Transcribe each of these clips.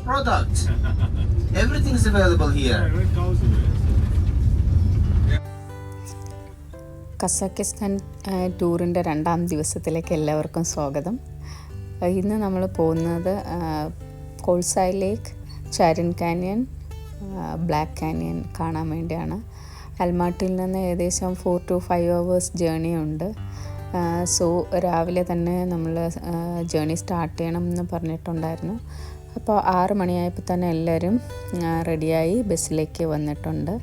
product. Everything is available here. Kazakhstan ടൂറിൻ്റെ 2ാം ദിവസത്തിലേക്ക് എല്ലാവർക്കും സ്വാഗതം. ഇന്ന് നമ്മൾ പോകുന്നത് Kolsai lake, Charyn canyon, black canyon കാണാൻ വേണ്ടിയാണ്. അൽമാട്ടിയിൽ നിന്ന് ഏകദേശം 4 to 5 hours ജേണി ഉണ്ട്. സോ രാവിലെ തന്നെ നമ്മൾ ജേണി സ്റ്റാർട്ട് ചെയ്യണം എന്ന് പറഞ്ഞിട്ടുണ്ടായിരുന്നു. അപ്പോൾ 6 മണിയായപ്പോൾ തന്നെ എല്ലാവരും റെഡിയായി ബസ്സിലേക്ക് വന്നിട്ടുണ്ട്.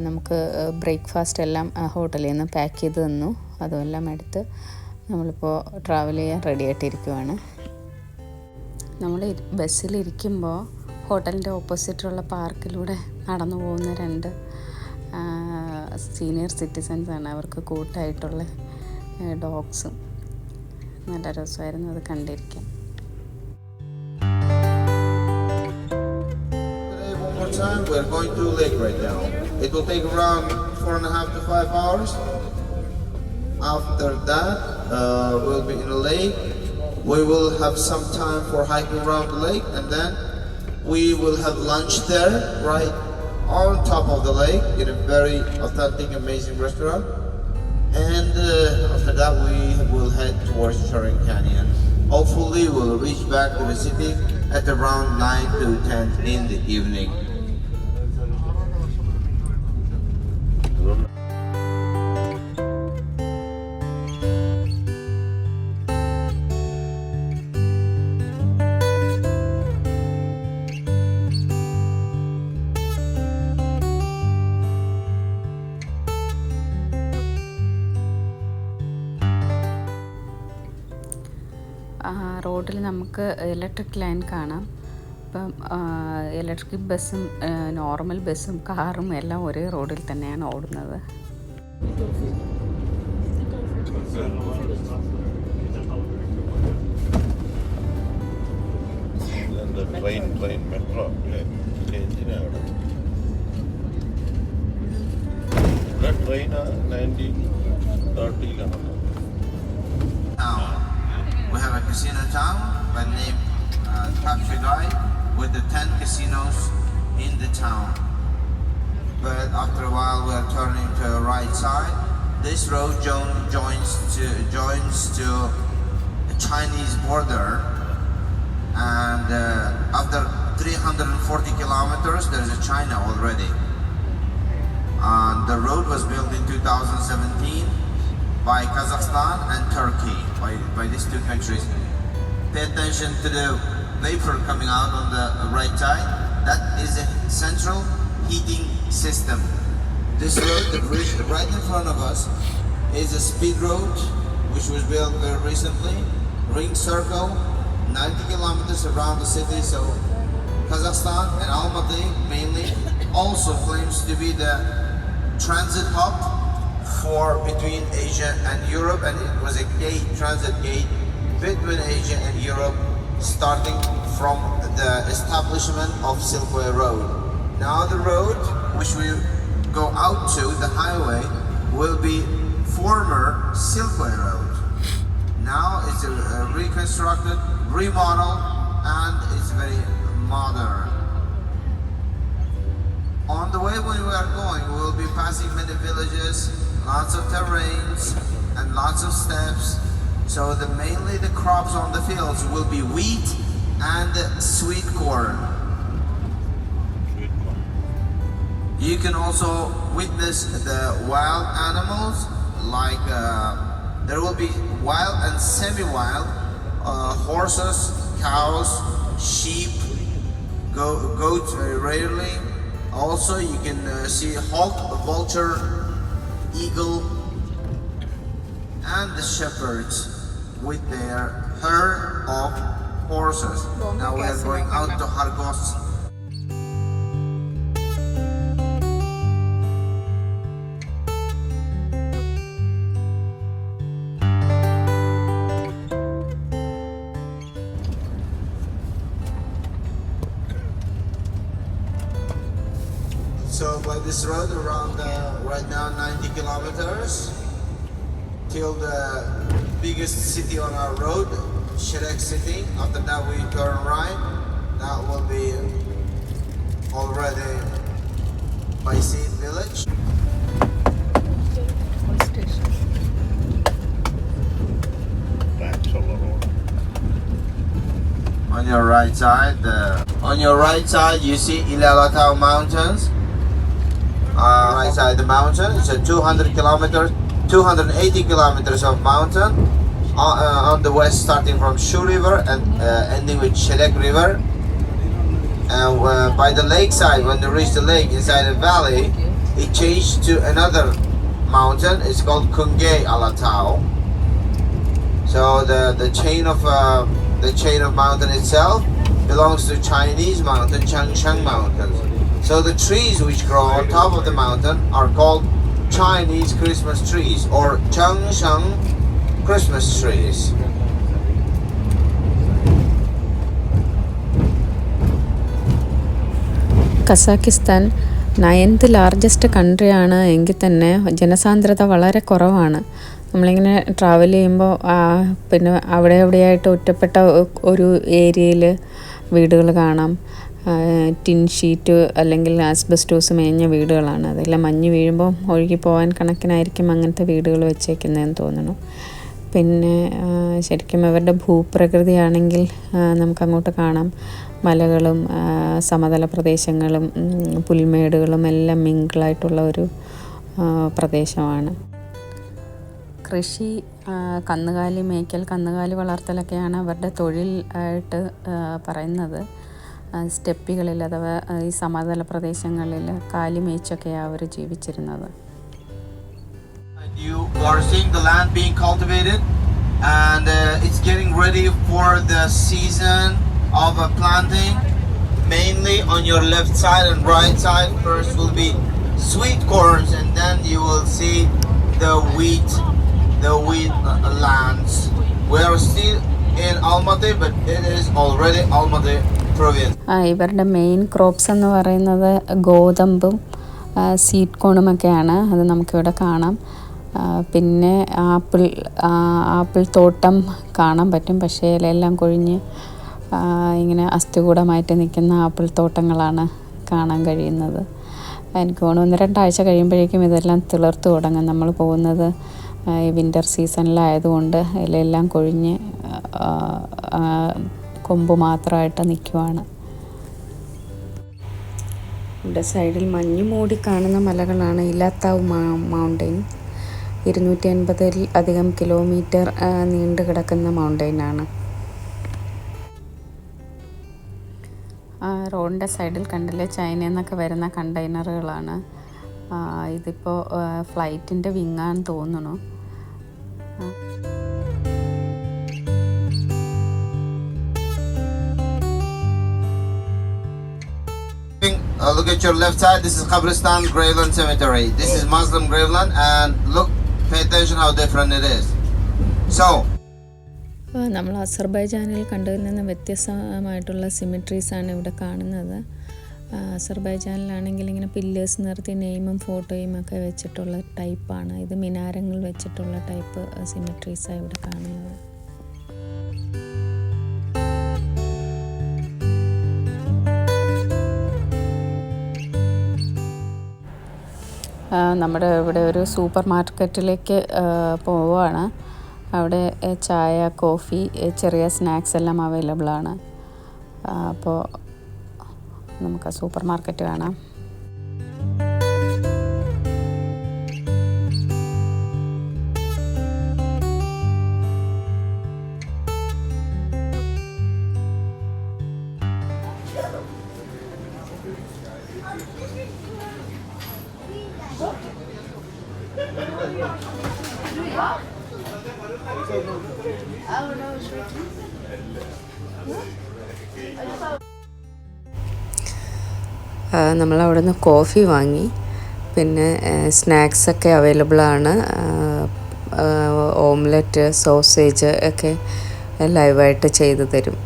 നമുക്ക് ബ്രേക്ക്ഫാസ്റ്റ് എല്ലാം ഹോട്ടലിൽ നിന്ന് പാക്ക് ചെയ്ത് തന്നു. അതുമെല്ലാം എടുത്ത് നമ്മളിപ്പോൾ ട്രാവൽ ചെയ്യാൻ റെഡി ആയിട്ടിരിക്കുവാണ്. നമ്മൾ ബസ്സിലിരിക്കുമ്പോൾ ഹോട്ടലിൻ്റെ ഓപ്പോസിറ്റുള്ള പാർക്കിലൂടെ നടന്നു പോകുന്ന 2 സീനിയർ സിറ്റിസൺസാണ്. അവർക്ക് കൂട്ടായിട്ടുള്ള ഡോഗ്സും. നല്ല രസമായിരുന്നു അത് കണ്ടിരിക്കാൻ. We are going to lake right now. It will take around 4.5 to 5 hours. After that, we'll be in a lake. We will have some time for hiking around the lake, and then we will have lunch there, right on top of the lake, in a very authentic, amazing restaurant. And after that, we will head towards Charin Canyon. Hopefully, we'll reach back to the city at around 9 to 10 in the evening. റോഡിൽ നമുക്ക് electric line കാണാം. ഇപ്പം electric ബസ്സും normal ബസ്സും കാറും എല്ലാം ഒരേ റോഡിൽ തന്നെയാണ് ഓടുന്നത്. Train metro train 1930 We have a casino town by the name Takshidai with the 10 casinos in the town. But after a while we are turning to the right side. This road joins to the Chinese border, and after 340 kilometers there is a China already. The road was built in 2017 by Kazakhstan and Turkey, by these 2 countries. Pay attention to the vapor coming out on the right side. That is a central heating system. This road, the bridge right in front of us, is a speed road which was built very recently. Ring circle, 90 kilometers around the city. So Kazakhstan and Almaty mainly also claims to be the transit hub for between Asia and Europe, and it was a transit gate between Asia and Europe, starting from the establishment of Silkway Road. Now the road which we go out to, the highway, will be former Silkway Road. Now it's reconstructed, remodeled, and it's very modern. On the way when we are going, we will be passing many villages, lots of terrains and lots of steps. So mainly the crops on the fields will be wheat and sweet corn. You can also witness the wild animals, like there will be wild and semi-wild horses, cows, sheep, goats very rarely. Also you can see hawk, vulture, eagle, and the shepherds with their herd of horses. Now we are going out to Khargos. So by this road around right now 90 kilometers till the biggest city on our road, Shirek city. After that we turn right. That will be already Baisit village. That's a lot. On your right side, you see Ilalatau Mountains. Right side the mountain. It's a 280 kilometers of mountain. On the west, starting from Shu River and ending with Shirek River. And by the lakeside, when you reach the lake inside the valley, it changed to another mountain. It's called Kungay Alatau. So the chain of mountain itself belongs to Chinese mountain, Changshan Mountains. So the trees which grow on top of the mountain are called Chinese Christmas trees or Changshan Christmas trees. Kazakhstan 9th largest കൺട്രിയാണ് എങ്കിൽ തന്നെ ജനസാന്ദ്രത വളരെ കുറവാണ്. നമ്മളിങ്ങനെ travel ചെയ്യുമ്പോൾ പിന്നെ അവിടെ എവിടെയായിട്ട് ഒറ്റപ്പെട്ട ഒരു ഏരിയയിൽ വീടുകൾ കാണാം. ടിൻ ഷീറ്റ് അല്ലെങ്കിൽ ആസ്ബസ്റ്റോസ് മേഞ്ഞ വീടുകളാണ്. അതെല്ലാം മഞ്ഞ് വീഴുമ്പോൾ ഒഴുകി പോകാൻ കണക്കിനായിരിക്കും അങ്ങനത്തെ വീടുകൾ വെച്ചേക്കുന്നതെന്ന് തോന്നുന്നു. പിന്നെ ശരിക്കും അവരുടെ ഭൂപ്രകൃതിയാണെങ്കിൽ നമുക്കങ്ങോട്ട് കാണാം മലകളും സമതല പ്രദേശങ്ങളും പുൽമേടുകളും എല്ലാം മിങ്കിളായിട്ടുള്ള ഒരു പ്രദേശമാണ്. കൃഷി, കന്നുകാലി മേയ്ക്കൽ, കന്നുകാലി വളർത്തലൊക്കെയാണ് അവരുടെ തൊഴിൽ ആയിട്ട് പറയുന്നത്. സ്റ്റെപ്പികളിൽ അഥവാ ഈ സമതല പ്രദേശങ്ങളിൽ കാലി മേയ്ച്ചൊക്കെയാണ് അവർ ജീവിച്ചിരുന്നത്. You are seeing the land being cultivated and it's getting ready for the season of planting. Mainly on your left side and right side, first will be sweet corns and then you will see the wheat lands. We are still in Almaty, but it is already Almaty province. ഇവരുടെ main crops എന്ന് പറയുന്നത് ഗോതമ്പും sweet കോണുമൊക്കെയാണ്. അത് നമുക്കിവിടെ കാണാം. പിന്നെ apple തോട്ടം കാണാൻ പറ്റും. പക്ഷേ ഇലയെല്ലാം കൊഴിഞ്ഞ് ഇങ്ങനെ അസ്ഥികൂടമായിട്ട് നിൽക്കുന്ന ആപ്പിൾ തോട്ടങ്ങളാണ് കാണാൻ കഴിയുന്നത്. എനിക്ക് തോന്നുന്നു 1-2 ആഴ്ച കഴിയുമ്പോഴേക്കും ഇതെല്ലാം തിളർത്ത് തുടങ്ങും. നമ്മൾ പോകുന്നത് ഈ വിൻ്റർ സീസണിലായതുകൊണ്ട് ഇലയെല്ലാം കൊഴിഞ്ഞ് കൊമ്പ് മാത്രമായിട്ട് നിൽക്കുവാണ്. ഇവിടെ സൈഡിൽ മഞ്ഞ് മൂടി കാണുന്ന മലകളാണ് ഇലാത്താവ് മൗണ്ടെയിൻ. 280 അധികം കിലോമീറ്റർ നീണ്ടു കിടക്കുന്ന മൗണ്ടെയിനാണ്. റോഡിൻ്റെ സൈഡിൽ കണ്ടില്ലേ, ചൈനയിൽ നിന്നൊക്കെ വരുന്ന കണ്ടെയ്നറുകളാണ്. ഇതിപ്പോൾ ഫ്ലൈറ്റിൻ്റെ വിങ്ങാന്ന് തോന്നുന്നു. Look at your left side. This is Qabristan Graveland Cemetery. This is Muslim Graveland, and look, pay attention how different it is. So, നമ്മൾ അസർബൈജാനിൽ കണ്ടതിൽ നിന്ന് വ്യത്യസ്തമായിട്ടുള്ള സിമിട്രീസാണ് ഇവിടെ കാണുന്നത്. അസർബൈജാനിലാണെങ്കിൽ ഇങ്ങനെ പില്ലേഴ്സ് നിർത്തി നെയിമും ഫോട്ടോയും ഒക്കെ വെച്ചിട്ടുള്ള ടൈപ്പാണ്. ഇത് മിനാരങ്ങൾ വെച്ചിട്ടുള്ള ടൈപ്പ് സിമിട്രീസാണ് ഇവിടെ കാണുന്നത്. നമ്മുടെ ഇവിടെ ഒരു സൂപ്പർ മാർക്കറ്റിലേക്ക് പോവുകയാണ്. അവിടെ ചായ, കോഫി, ചെറിയ സ്നാക്സ് എല്ലാം അവൈലബിളാണ്. അപ്പോൾ നമുക്ക് സൂപ്പർ മാർക്കറ്റ് കാണാം. നമ്മളവിടെ നിന്ന് കോഫി വാങ്ങി. പിന്നെ സ്നാക്സൊക്കെ അവൈലബിളാണ്. ഓംലെറ്റ്, സോസേജ് ഒക്കെ ലൈവായിട്ട് ചെയ്തു തരും.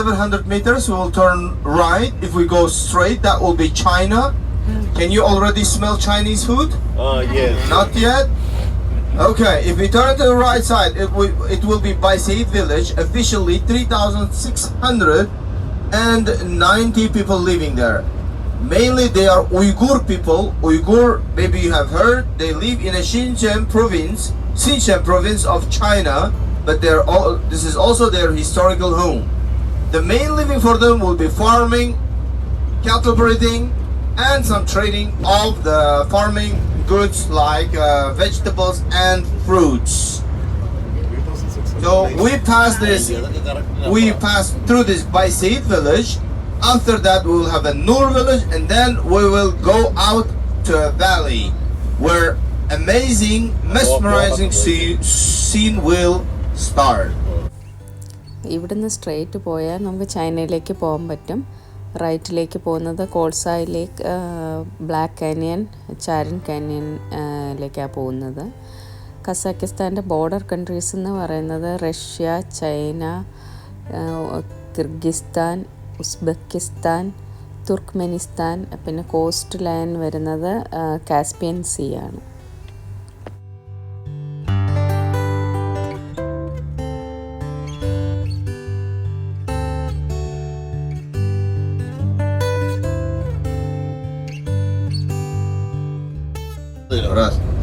700 meters, we will turn right. If we go straight, that will be China. Can you already smell Chinese food? Yes. Not yet? Okay, if we turn to the right side, it will be Baiseit village, officially 3,690 people living there. Mainly they are Uyghur people. Uyghur, maybe you have heard, they live in a Xinjiang province of China, but this is also their historical home. The main living for them will be farming, cattle breeding, and some trading of the farming goods like vegetables and fruits. So we pass through this Baiseit village. After that, we will have a Nur village, and then we will go out to a valley where amazing, mesmerizing scene will start. ഇവിടുന്ന് straight പോയാൽ നമുക്ക് ചൈനയിലേക്ക് പോകാൻ പറ്റും. റൈറ്റിലേക്ക് പോകുന്നത് Kolsai ലേക്ക്, black canyon, ചാരൻ കാനിയനിലേക്കാണ് പോകുന്നത്. കസാക്കിസ്ഥാൻ്റെ border countries എന്ന് പറയുന്നത് Russia, China, Kyrgyzstan, Uzbekistan, Turkmenistan, പിന്നെ കോസ്റ്റ് ലൈൻ വരുന്നത് കാസ്പിയൻ സീ ആണ്.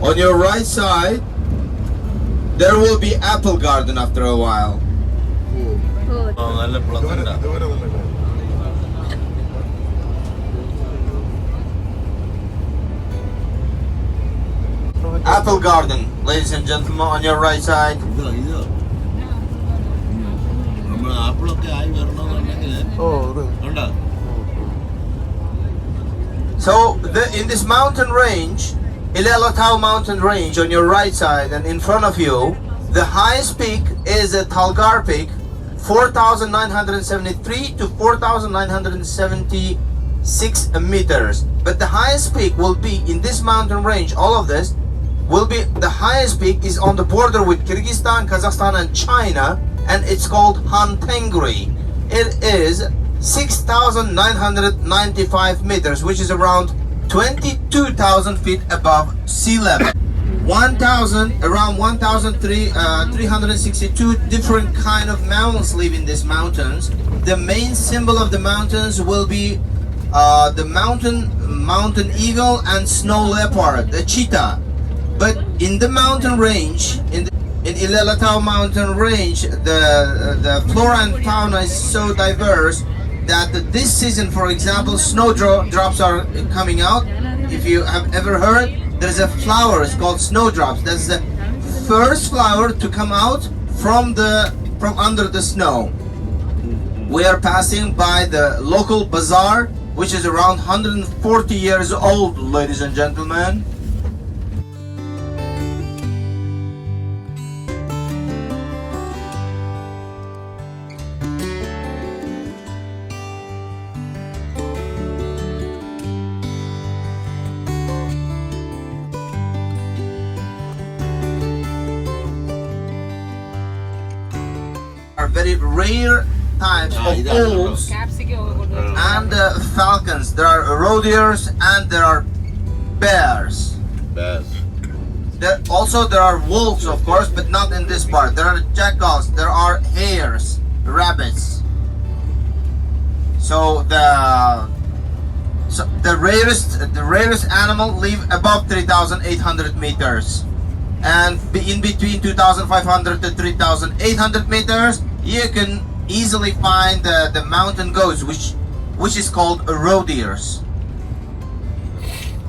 On your right side, there will be apple garden after a while. നല്ല പ്ലസന്റാ. Apple garden, ladies and gentlemen, on your right side. നമ്മൾ ആപ്പിളൊക്കെ ആയി വരണമെന്നുണ്ടെങ്കിൽ ഉണ്ടോ? So in this mountain range, Ilalatau mountain range on your right side and in front of you, the highest peak is the Talgar peak, 4,973 to 4,976 meters. But the highest peak will be in this mountain range, all of this will be, the highest peak is on the border with Kyrgyzstan, Kazakhstan and China, and it's called Han Tengri. It is 6,995 meters, which is around 22,000 feet above sea level. Around 1,362 different kind of mountains live in these mountains. The main symbol of the mountains will be the mountain eagle and snow leopard, the cheetah. But in the mountain range, in Ilalatau mountain range, the flora and fauna is so diverse that this season, for example, snowdrops are coming out. If you have ever heard, there's a flower, it's called snowdrops. That's the first flower to come out from under the snow. We are passing by the local bazaar, which is around 140 years old, ladies and gentlemen. Are very rare types of owls and falcons. There are roe deers and there are bears. Bears. There are wolves, of course, but not in this part. There are jackals, there are hares, rabbits. So the rarest animal live above 3,800 meters. And in between 2,500 to 3,800 meters, you can easily find the mountain goats, which is called roe deers.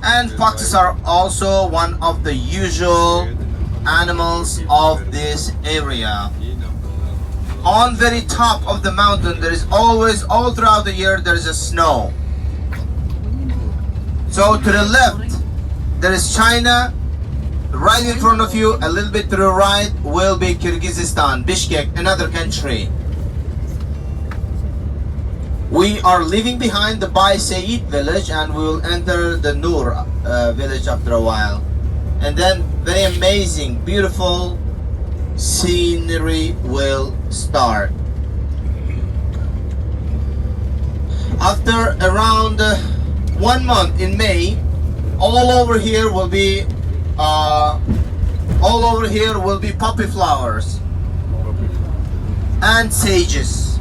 And foxes are also one of the usual animals of this area. On very top of the mountain, there is always, all throughout the year, there is a snow. So to the left, there is China. Right in front of you, a little bit to the right, will be Kyrgyzstan, Bishkek, another country. We are leaving behind the Baiseit village and we will enter the Nur village after a while. And then very amazing, beautiful scenery will start. After around 1 month in May, all over here will be poppy flowers and sages,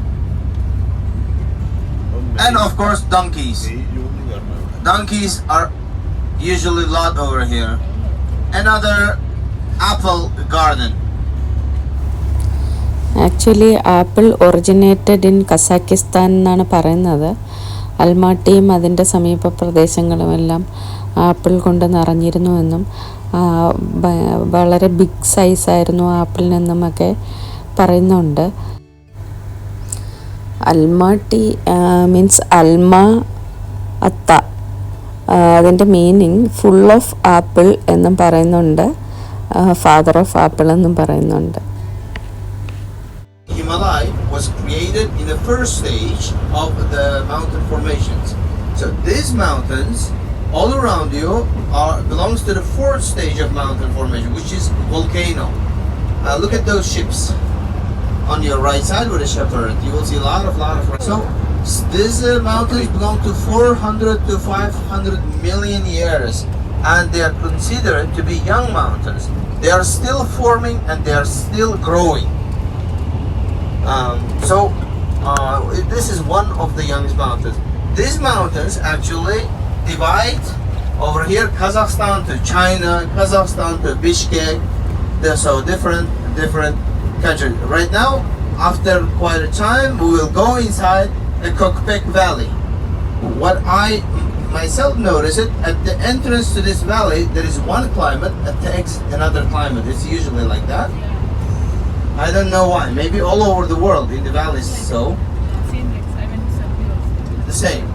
and of course donkeys. Donkeys are usually a lot over here. Another apple garden. Actually apple originated in Kazakhstan എന്നാണ് പറയുന്നത്. അൽമാട്ടിയും അതിൻ്റെ സമീപ പ്രദേശങ്ങളുമെല്ലാം apple കൊണ്ട് നിറഞ്ഞിരുന്നുവെന്നും വളരെ big സൈസായിരുന്നു ആപ്പിളിനെന്നുമൊക്കെ പറയുന്നുണ്ട്. Almatti means അൽമ അത്ത, അതിൻ്റെ meaning full of apple എന്നും പറയുന്നുണ്ട്, ഫാദർ ഓഫ് ആപ്പിൾ എന്നും പറയുന്നുണ്ട്. Himalaya was created in the first stage of the mountain formations. So these mountains all around you belongs to the fourth stage of mountain formation, which is volcano. Look at those ships on your right side with a shepherd. You will see a lot of. So these mountains belong to 400 to 500 million years, and they are considered to be young mountains. They are still forming and they are still growing. This is one of the youngest mountains. These mountains actually divide over here Kazakhstan to China, Kazakhstan to Bishkek. They're so different countries. Right now, after quite a time, we will go inside the Kokpek Valley. What I myself noticed, at the entrance to this valley, there is one climate, at the exit another climate. It's usually like that. I don't know why. Maybe all over the world in the valleys so. Same, like I went to Saudi also. The same.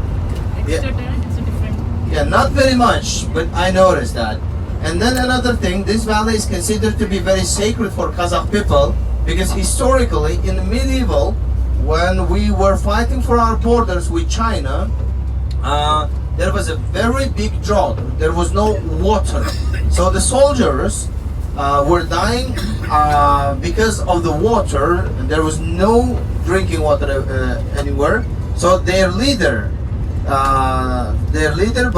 Extra turn is different. Yeah, not very much, but I noticed that. And then another thing, this valley is considered to be very sacred for Kazakh people because historically, in the medieval, when we were fighting for our borders with China, there was a very big drought. There was no water. So the soldiers were dying because of the water. There was no drinking water anywhere. So their leader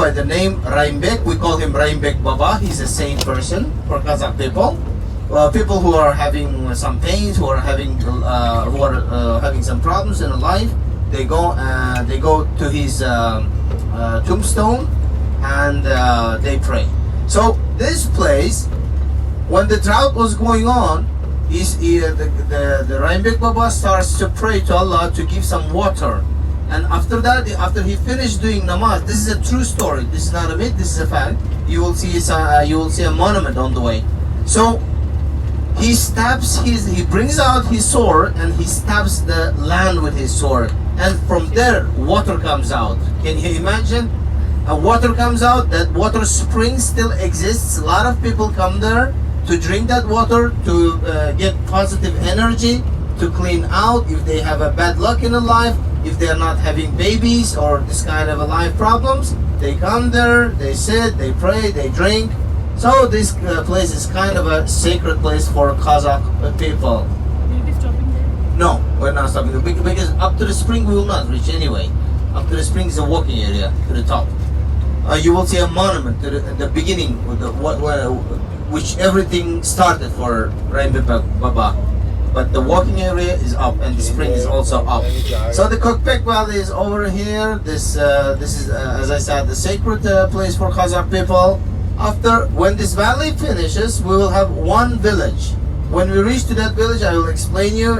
by the name Raimbek, we call him Raimbek Baba. He's a saint person for Kazakh people. People who are having some pains, who are having some problems in life, they go to his tombstone and they pray. So this place, when the drought was going on, the Raimbek Baba starts to pray to Allah to give some water. And after that, after he finished doing namaz, this is a true story. This is not a myth. This is a fact. You will see a monument on the way. So he brings out his sword and he stabs the land with his sword, and from there water comes out. Can you imagine? Water comes out. That water spring still exists. A lot of people come there to drink that water, to get positive energy, to clean out if they have a bad luck in their life, if they are not having babies or this kind of a life problems. They come there, they sit, they pray, they drink. So this place is kind of a sacred place for Kazakh people. Will you be stopping there? No, we're not stopping because up to the spring we will not reach anyway. Up to the spring is a walking area to the top. You will see a monument to the beginning, which everything started for Raimbek Baba. But the walking area is up and the spring is also up. So the Kokpek Valley is over here. This is, as I said, the sacred place for Kazakh people. When this valley finishes, we will have one village. When we reach to that village, I will explain you.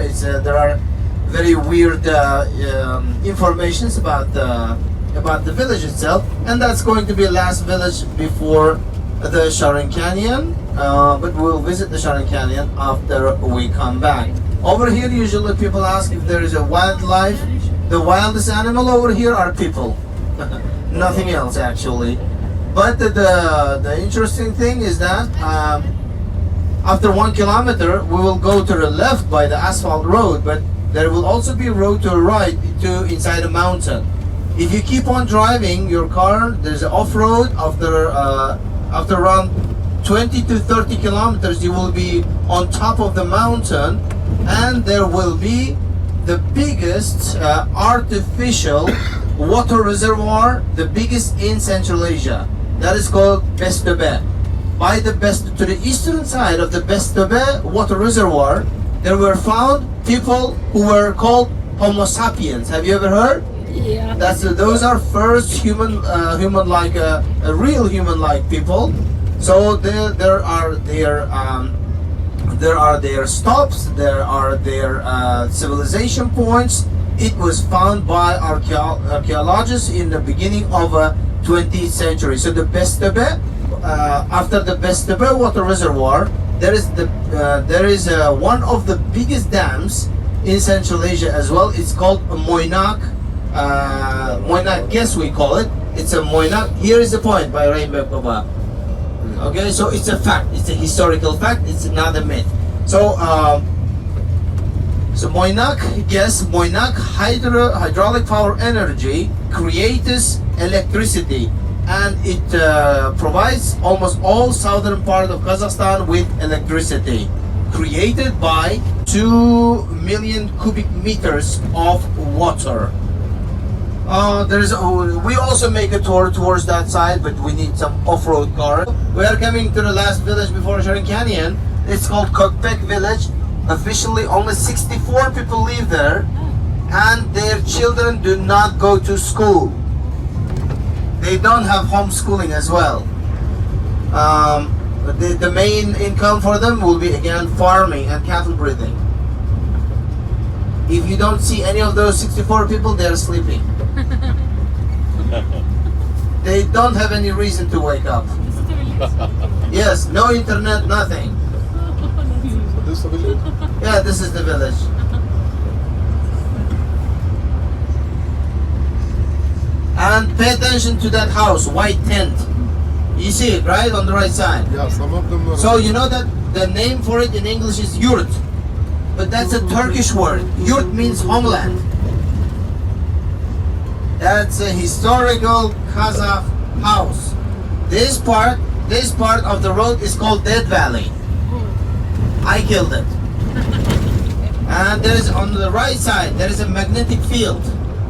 There are very weird informations about the village itself, and that's going to be the last village before the Sharon Canyon. But we'll visit the Sharon Canyon after we come back. Over here, usually people ask if there is a wildlife. The wildest animal over here are people. Nothing else actually. But the interesting thing is that after 1 kilometer, we will go to the left by the asphalt road, but there will also be a road to the right to inside a mountain. If you keep on driving your car, there's an off-road. After around 20 to 30 kilometers, you will be on top of the mountain, and there will be the biggest artificial water reservoir, the biggest in Central Asia. That is called Bestebe. By the to the eastern side of the Bestebe water reservoir, there were found people who were called Homo sapiens. Have you ever heard? Those are first human-like, real human-like people. So there are their stops, there are their civilization points. It was found by archaeologists in the beginning of 20th century. So the Bestebe, after the Bestebe water reservoir, there is one of the biggest dams in Central Asia as well. It's called Moynak. Moynak Guess we call it. It's a Moynak. Here is the point by Rainbow Baba. Okay, so it's a fact. It's a historical fact. It's not a myth. So Moynak Guess, Moynak hydraulic power energy creates electricity, and it provides almost all southern part of Kazakhstan with electricity, created by 2 million cubic meters of water. We also make a tour towards that side, but we need some off-road car. We are coming to the last village before Charin Canyon. It's called Kokpek village. Officially, only 64 people live there, and their children do not go to school. They don't have homeschooling as well. The main income for them will be again farming and cattle breeding. If you don't see any of those 64 people, they're sleeping. They don't have any reason to wake up. This is the village. Yes, no internet, nothing. This is the village. Yeah, this is the village. And pay attention to that house, white tent. You see it, right? On the right side. Yeah, some of them are. So you know that the name for it in English is yurt. But that's a Turkish word. Yurt means homeland. That's a historical Kazakh house. This part of the road is called Dead Valley. I killed it. And there is on the right side, there is a magnetic field.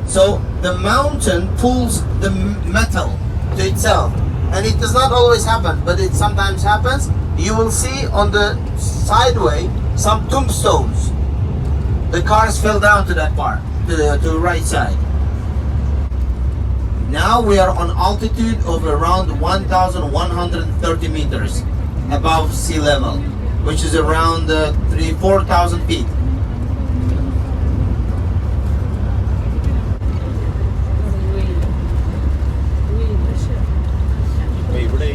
So the mountain pulls the metal to itself. And it does not always happen, but it sometimes happens. You will see on the sideway some tombstones. The cars fell down to that part, to the right side. Now we are on altitude of around 1,130 meters above sea level, which is around 4,000 feet. അപ്പൊ ഇവിടെ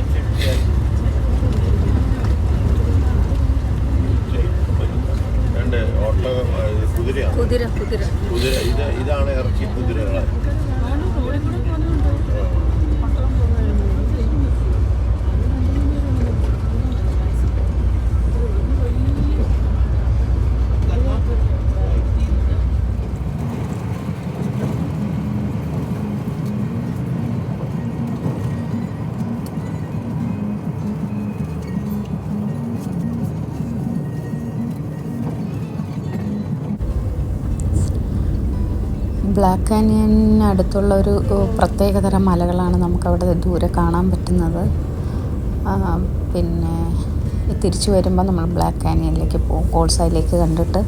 രണ്ട് ഒട്ടകം കുതിരയാണ്. കുതിര ഇതാണ് ഇറച്ചി കുതിരകളെ. റോഡിൽ കൂടെ പോകുന്നുണ്ട്. പട്ടണം പോകുന്നത്. ബ്ലാക്ക് കാനിയന് അടുത്തുള്ള ഒരു പ്രത്യേകതരം മലകളാണ് നമുക്കവിടെ ദൂരെ കാണാൻ പറ്റുന്നത്. പിന്നെ തിരിച്ചു വരുമ്പോൾ നമ്മൾ ബ്ലാക്ക് കാനിയനിലേക്ക് പോകും. കോൾസായിലേക്ക് കണ്ടിട്ട്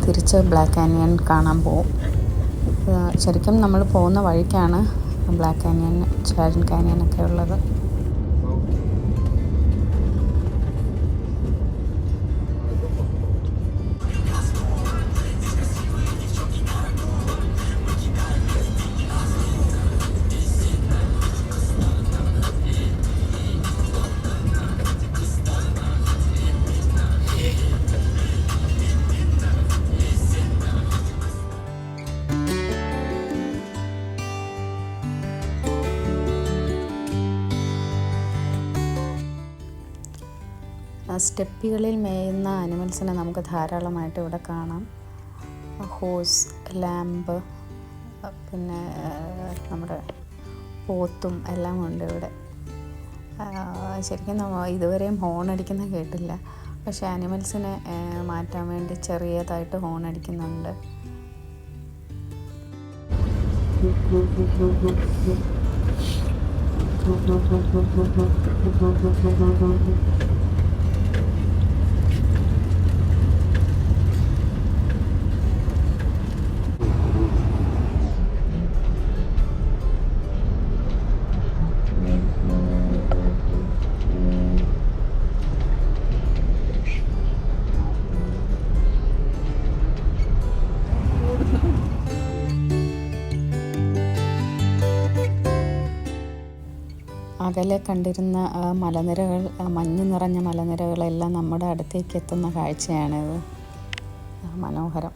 തിരിച്ച് ബ്ലാക്ക് കാനിയൻ കാണാൻ പോകും. ശരിക്കും നമ്മൾ പോകുന്ന വഴിക്കാണ് ബ്ലാക്ക് കാനിയൻ, ചാരിൻ കാനിയനൊക്കെ ഉള്ളത്. സ്റ്റെപ്പികളിൽ മേയുന്ന ആനിമൽസിനെ നമുക്ക് ധാരാളമായിട്ട് ഇവിടെ കാണാം. ഹോസ്, ലാമ്പ്, പിന്നെ നമ്മുടെ പോത്തും എല്ലാം ഉണ്ട് ഇവിടെ. ശരിക്കും ഇതുവരെയും ഹോൺ അടിക്കുന്ന കേട്ടില്ല, പക്ഷേ ആനിമൽസിനെ മാറ്റാൻ വേണ്ടി ചെറിയതായിട്ട് ഹോൺ അടിക്കുന്നുണ്ട്. അകലെ കണ്ടിരുന്ന മലനിരകൾ, മഞ്ഞ് നിറഞ്ഞ മലനിരകളെല്ലാം നമ്മുടെ അടുത്തേക്ക് എത്തുന്ന കാഴ്ചയാണിത്. മനോഹരം.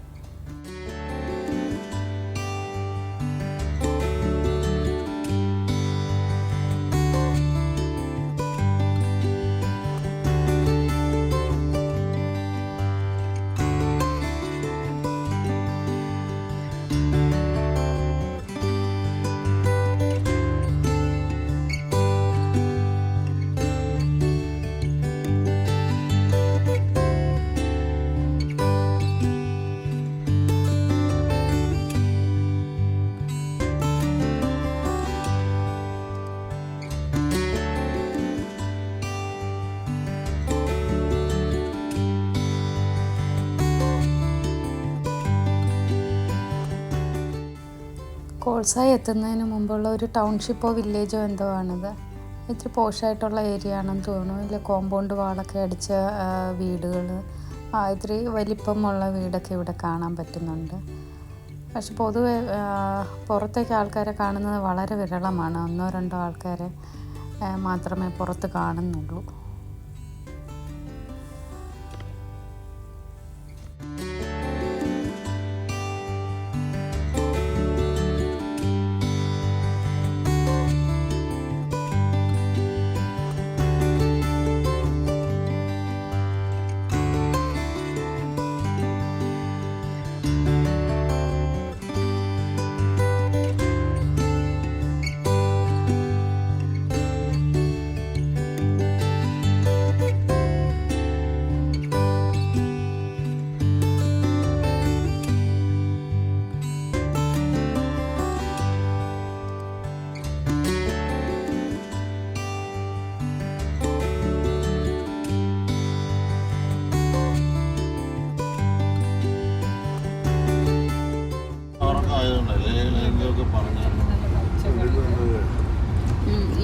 കോൾസായി എത്തുന്നതിന് മുമ്പുള്ള ഒരു ടൗൺഷിപ്പോ വില്ലേജോ എന്തോ ആണിത്. ഇത്തിരി പോഷായിട്ടുള്ള ഏരിയ ആണെന്ന് തോന്നുന്നു. ഇല്ല, കോമ്പൗണ്ട് വാളൊക്കെ അടിച്ച വീടുകൾ, ഇത്തിരി വലിപ്പമുള്ള വീടൊക്കെ ഇവിടെ കാണാൻ പറ്റുന്നുണ്ട്. പക്ഷെ പൊതുവെ പുറത്തേക്ക് ആൾക്കാരെ കാണുന്നത് വളരെ വിരളമാണ്. 1-2 ആൾക്കാരെ മാത്രമേ പുറത്ത് കാണുന്നുള്ളൂ.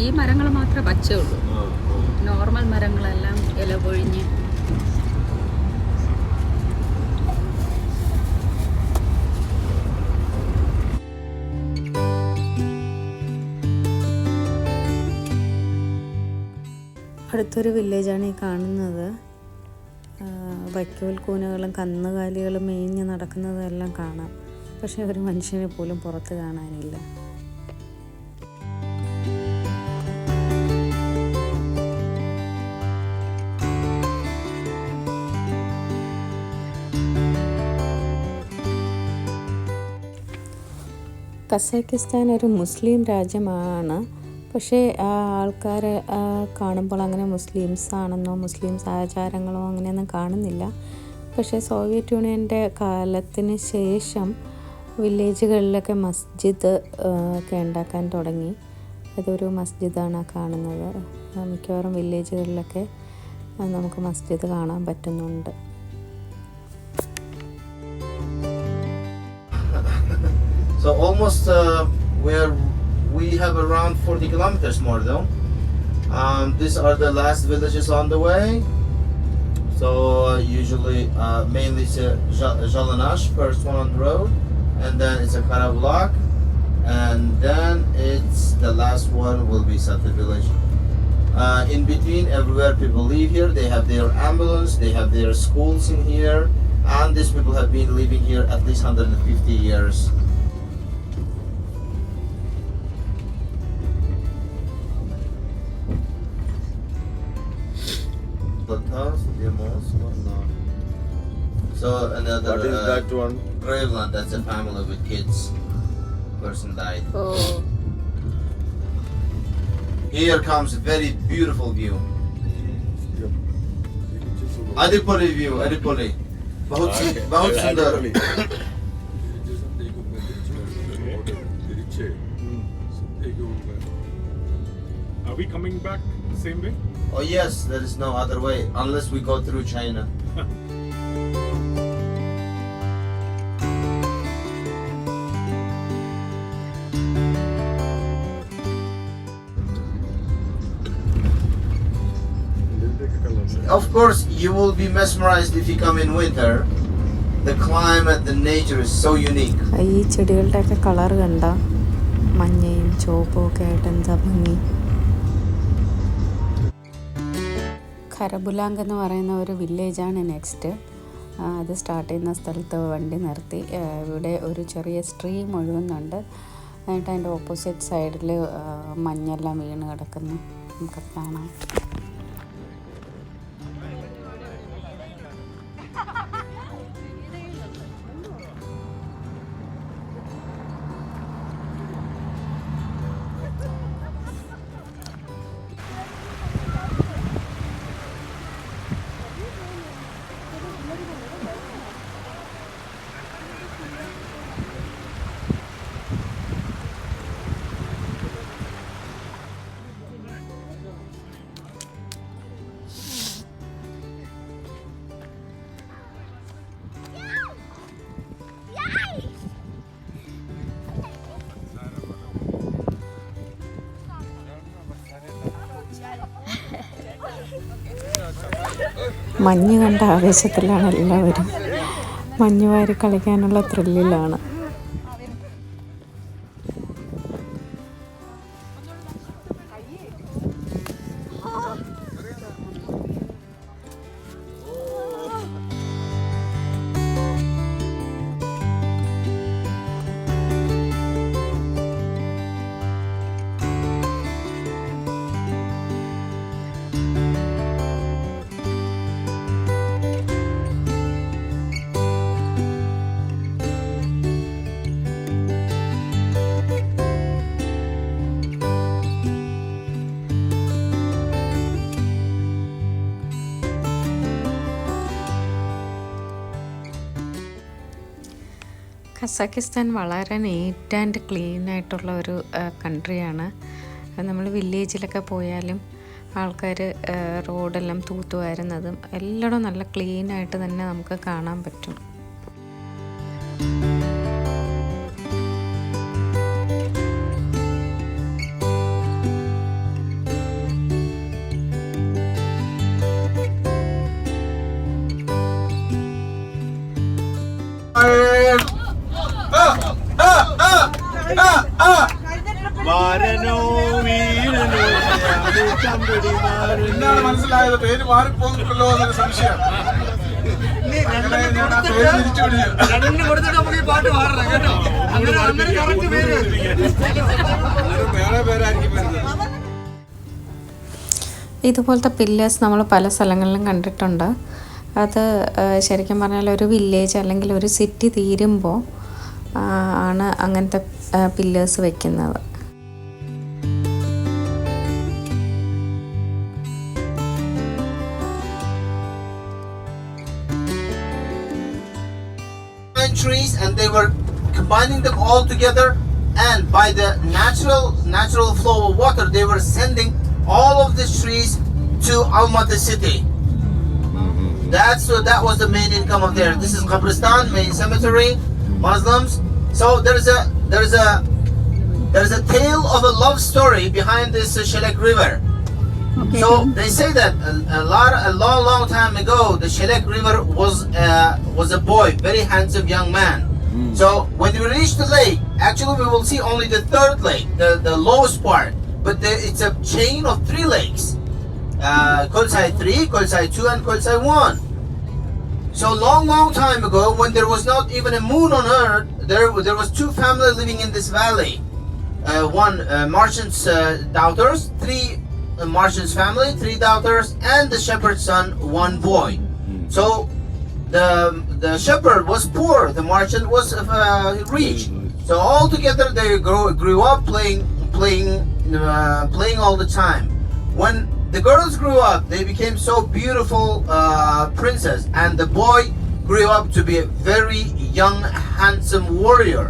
ഈ മരങ്ങൾ മാത്രമേ പച്ചയുള്ളൂ. നോർമൽ മരങ്ങളെല്ലാം ഇല പൊഴിഞ്ഞ്. അടുത്തൊരു വില്ലേജാണ് ഈ കാണുന്നത്. വൈക്കോൽ കൂനകളും കന്നുകാലികളും മേഞ്ഞ് നടക്കുന്നതെല്ലാം കാണാം. പക്ഷെ ഒരു മനുഷ്യനെ പോലും പുറത്ത് കാണാനില്ല. കസാക്കിസ്ഥാൻ ഒരു മുസ്ലിം രാജ്യമാണ്. പക്ഷേ ആൾക്കാരെ കാണുമ്പോൾ അങ്ങനെ മുസ്ലിംസ് ആണെന്നോ മുസ്ലിംസ് ആചാരങ്ങളോ അങ്ങനെയൊന്നും കാണുന്നില്ല. പക്ഷേ സോവിയറ്റ് യൂണിയൻ്റെ കാലത്തിന് ശേഷം വില്ലേജുകളിലൊക്കെ മസ്ജിദ് ഒക്കെ ഉണ്ടാക്കാൻ തുടങ്ങി. ഇതൊരു മസ്ജിദാണ് കാണുന്നത്. മിക്കവാറും വില്ലേജുകളിലൊക്കെ നമുക്ക് മസ്ജിദ് കാണാൻ പറ്റുന്നുണ്ട്. So almost we have around 40 kilometers more though. These are the last villages on the way. So usually mainly it's Zhalanash, first one on the road, and then it's a Karabulak, and then it's the last one will be Sata village. In between, everywhere people live here. They have their ambulance, they have their schools in here, and these people have been living here at least 150 years. So another What is that one? Graveland, that's a family with kids. Person died. Oh. Here comes a very beautiful view. Adipoli view, Adipoli. बहुत सुंदर. Are we coming back the same way? Oh yes, there is no other way unless we go through China. Of course, you will be mesmerized if you come in winter. The climate, the nature is so unique. ഈ ചെടികളുടെയൊക്കെ colour കണ്ട മഞ്ഞയും ചുവപ്പും ഒക്കെ ആയിട്ട് എന്താ ഭംഗി. ഖരബുലാങ് എന്ന് പറയുന്ന ഒരു വില്ലേജാണ് നെക്സ്റ്റ്. അത് സ്റ്റാർട്ട് ചെയ്യുന്ന സ്ഥലത്ത് വണ്ടി നിർത്തി. ഇവിടെ ഒരു ചെറിയ സ്ട്രീം ഒഴുകുന്നുണ്ട്. എന്നിട്ട് അതിൻ്റെ ഓപ്പോസിറ്റ് സൈഡിൽ മഞ്ഞെല്ലാം വീണ് കിടക്കുന്നു നമുക്ക് കാണാം. മഞ്ഞ് കണ്ട ആവേശത്തിലാണ് എല്ലാവരും. മഞ്ഞ് വാരി കളിക്കാനുള്ള ത്രില്ലിലാണ്. കസാക്കിസ്ഥാൻ വളരെ നീറ്റ് ആൻഡ് ക്ലീൻ ആയിട്ടുള്ള ഒരു കൺട്രിയാണ്. നമ്മൾ വില്ലേജിലൊക്കെ പോയാലും ആൾക്കാർ റോഡെല്ലാം തൂത്തുവാരുന്നതും എല്ലായിടും നല്ല ക്ലീൻ ആയിട്ട് തന്നെ നമുക്ക് കാണാൻ പറ്റും. എന്താണ് മനസ്സിലായത്? പേര് മാറിപ്പോകുന്നല്ലോ എന്നൊരു സംശയം. ഇതുപോലത്തെ പില്ലേഴ്സ് നമ്മൾ പല സ്ഥലങ്ങളിലും കണ്ടിട്ടുണ്ട്. അത് ശരിക്കും പറഞ്ഞാൽ ഒരു വില്ലേജ് അല്ലെങ്കിൽ ഒരു സിറ്റി തീരുമ്പോൾ ആണ് അങ്ങനത്തെ പില്ലേഴ്സ് വെക്കുന്നത്. Trees, and they were combining them all together, and by the natural flow of water they were sending all of these trees to Almaty city. That was the main income of there. This is Qabristan, main cemetery, Muslims. So there's a tale of a love story behind this Shelek River. Okay. So they say that a long time ago, the Shelek River was a boy, very handsome young man. So when we reach the lake, actually we will see only the third lake, the lowest part. But it's a chain of 3 lakes: Kolsai 3, Kolsai 2, and Kolsai 1. So long time ago, when there was not even a moon on earth, there was 2 families living in this valley. One merchant's daughters, 3 merchant's family, 3 daughters, and the shepherd's son, 1 boy. So the shepherd was poor, the merchant was rich. So all together they grew up playing all the time. When the girls grew up, they became so beautiful princess, and the boy grew up to be a very young, handsome warrior.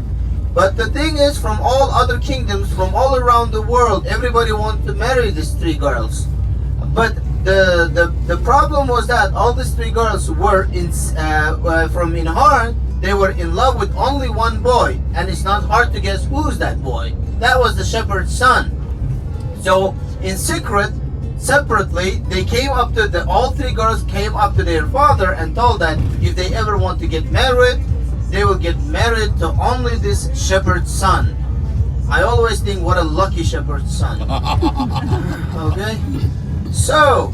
But the thing is, from all other kingdoms, from all around the world, everybody wanted to marry these three girls. But the problem was that all these three girls were in heart, they were in love with only one boy, and it's not hard to guess who's that boy. That was the shepherd's son. So in secret, separately, they came up to all three girls came up to their father and told that if they ever want to get married, they will get married to only this shepherd's son. I always think, what a lucky shepherd's son. Okay? So,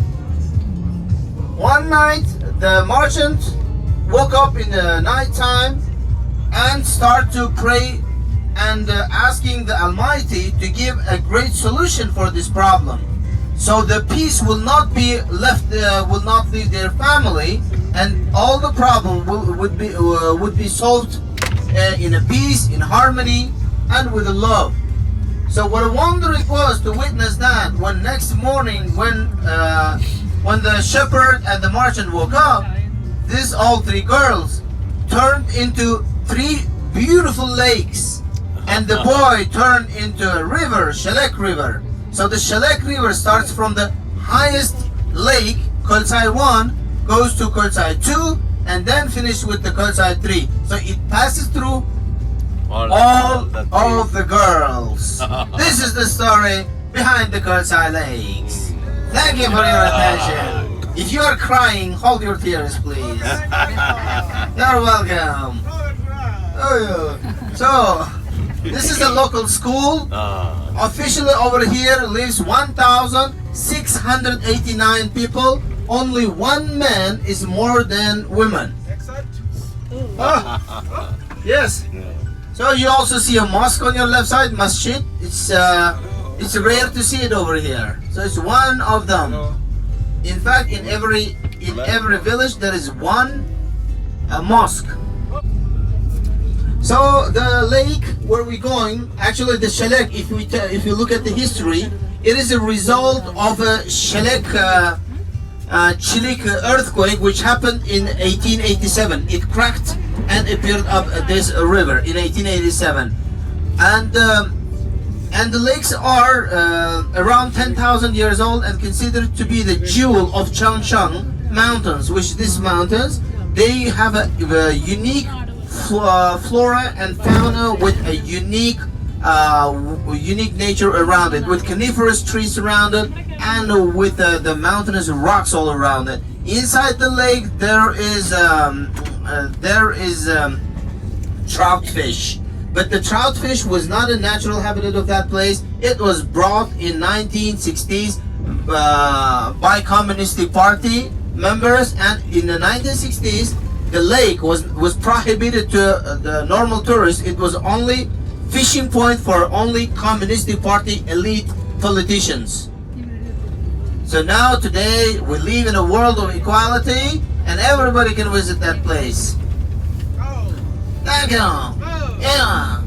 one night, the merchant woke up in the night time and started to pray and asking the Almighty to give a great solution for this problem. So the peace will not be left, will not leave their family, and all the problem would be solved in a peace, in harmony, and with a love. So what a wonder it was to witness that when next morning, when the shepherd and the merchant woke up, these all three girls turned into three beautiful lakes, and the boy turned into a river, Shelek River. So the Shelek River starts from the highest lake, Kolsai 1, goes to Kolsai 2, and then finishes with the Kolsai 3. So it passes through all of the girls. This is the story behind the Kolsai Lakes. Thank you for your attention. If you are crying, hold your tears, please. You're welcome. Oh, yeah. So, this is a local school. Officially over here lives 1,689 people. Only one man is more than women. Yes. So you also see a mosque on your left side, masjid. It's rare to see it over here. So it's one of them. In fact, in every village there is one mosque. So the lake where we're going, actually the Shelek, if you look at the history, it is a result of a Shelek Chilik earthquake which happened in 1887. It cracked and appeared up this river in 1887, and the lakes are around 10,000 years old and considered to be the jewel of Changshan Mountains. Which these mountains, they have a unique flora and fauna with a unique nature around it, with coniferous trees around it, and with the mountainous rocks all around it. Inside the lake there is trout fish, but the trout fish was not a natural habitat of that place. It was brought in 1960s by Communist Party members, and in the 1960s the lake was prohibited to the normal tourists. It was only fishing point for only Communist Party elite politicians. So now today we live in a world of equality and everybody can visit that place. Thank you. Yeah.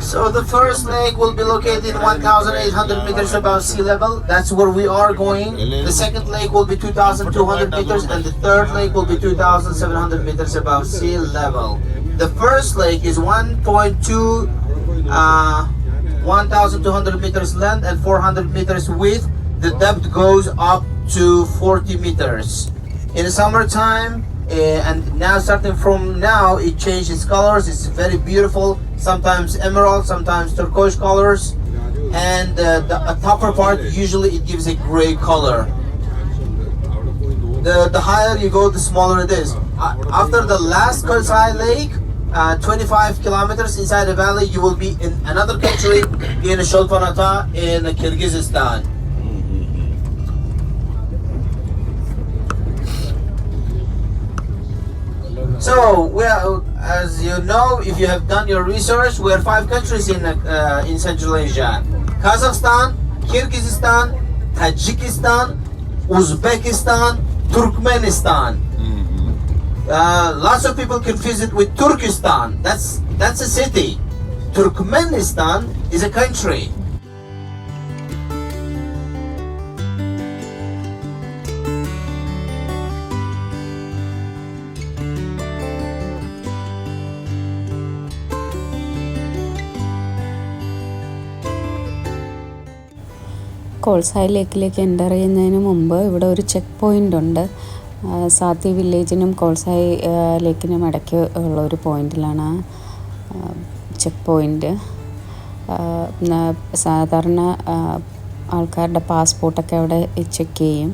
So the first lake will be located 1,800 meters above sea level. That's where we are going. The second lake will be 2,200 meters, and the third lake will be 2,700 meters above sea level. The first lake is 1,200 meters length and 400 meters width. The depth goes up to 40 meters. In the summertime, and now starting from now, it changes colors. It's very beautiful. Sometimes emerald, sometimes turquoise colors, and the upper part usually it gives a gray color. The higher you go, the smaller it is. After the last Kolsai Lake, 25 kilometers inside the valley, you will be in another country, in Sholpanata in Kyrgyzstan. So, well, as you know, if you have done your research, we are 5 countries in Central Asia: Kazakhstan, Kyrgyzstan, Tajikistan, Uzbekistan, Turkmenistan. Lots of people confuse it with Turkestan. That's a city. Turkmenistan is a country. Kolsai ലേക്കിലേക്ക് enter ചെയ്യുന്നതിന് മുമ്പ് ഇവിടെ ഒരു check point ഉണ്ട്. സാത്തി വില്ലേജിനും കോൾസായി ലേക്കിനും ഇടയ്ക്ക് ഉള്ള ഒരു പോയിന്റിലാണ് check point. സാധാരണ ആൾക്കാരുടെ പാസ്പോർട്ടൊക്കെ അവിടെ ചെക്ക് ചെയ്യും.